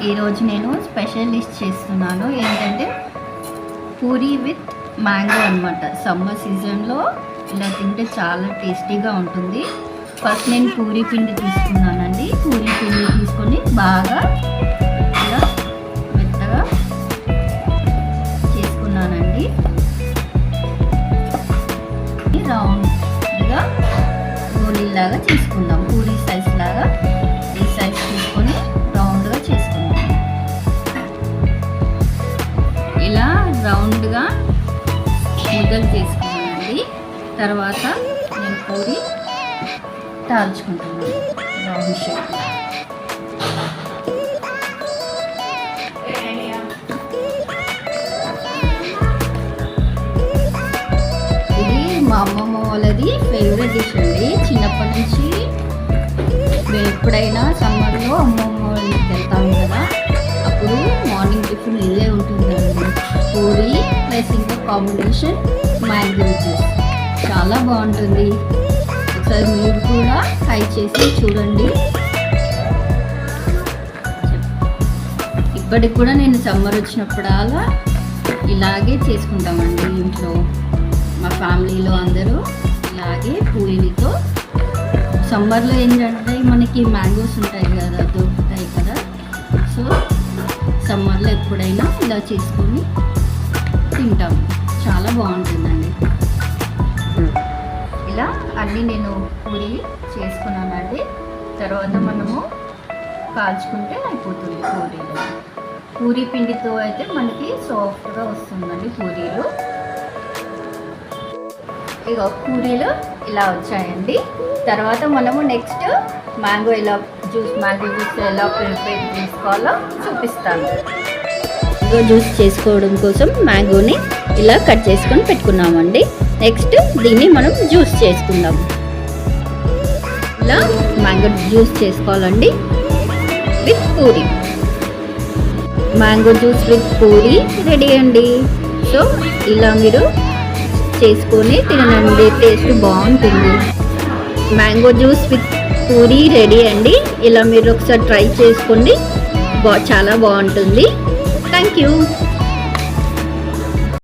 ఈరోజు నేను special dish చేస్తున్నాను. ఏంటంటే పూరీ విత్ మ్యాంగో అనమాట. సమ్మర్ సీజన్లో ఇలా తింటే చాలా టేస్టీగా ఉంటుంది. ఫస్ట్ నేను పూరీ పిండి తీసుకున్నానండి. పూరీ పిండి తీసుకొని బాగా ఇలా మెత్తగా చేసుకున్నానండి. రౌండ్గా గోళీలాగా చేసుకుందాం. పూరీ సైజ్ లాగా ఈ సైజ్ తీసుకొని రౌండ్గా చేసుకుందాం. ఇలా రౌండ్గా ముద్దలు చేసుకున్నానండి. తర్వాత నేను పూరీ తాల్చుకుంటున్నాను రౌండ్ షేప్. ఇది మా అమ్మమ్మ వాళ్ళది ఫేవరెట్ డిష్ అండి. చిన్నప్పటి నుంచి ఎప్పుడైనా సమ్మర్లో అమ్మమ్మ వాళ్ళకి వెళ్తాం కదా, అప్పుడు మార్నింగ్ టిఫిన్ ఇదే ఉంటుందండి. పూరీ ప్లస్ ఇంకా కాంబినేషన్ మ్యాంగో జ్యూస్ చాలా బాగుంటుంది. ఒకసారి మీరు కూడా ట్రై చేసి చూడండి. ఇప్పటికి కూడా నేను సమ్మర్ వచ్చినప్పుడల్లా ఇలాగే చేసుకుంటామండి ఇంట్లో. మా ఫ్యామిలీలో అందరూ ఇలాగే పూరీలతో. సమ్మర్లో ఏంటంటే మనకి మ్యాంగోస్ ఉంటాయి కదా, దొరుకుతాయి కదా. సో సమ్మర్లో ఎప్పుడైనా ఇలా చేసుకొని తింటాము. చాలా బాగుంటుందండి. ఇలా అన్నీ నేను పూరీ చేసుకున్నానండి. తర్వాత మనము కాల్చుకుంటే అయిపోతుంది పూరీలు. పూరీ పిండితో అయితే మనకి సాఫ్ట్గా వస్తుందండి పూరీలు. ఇక పూరీలు ఇలా వచ్చాయండి. తర్వాత మనము నెక్స్ట్ మ్యాంగో జ్యూస్ ఎలా ప్రిపేర్ చేసుకోవాలో చూపిస్తాను. మ్యాంగో జ్యూస్ చేసుకోవడం కోసం మ్యాంగోని ఇలా కట్ చేసుకొని పెట్టుకున్నామండి. నెక్స్ట్ దీన్ని మనం జ్యూస్ చేసుకుందాం. ఇలా మ్యాంగో జ్యూస్ చేసుకోవాలండి with Puri. Mango juice with Puri ready అండి. సో ఇలా మీరు చేసుకొని తినండి, టేస్ట్ బాగుంటుంది. Mango juice with Puri ready అండి. ఇలా మీరు ఒకసారి ట్రై చేసుకోండి, చాలా బాగుంటుంది. Thank you.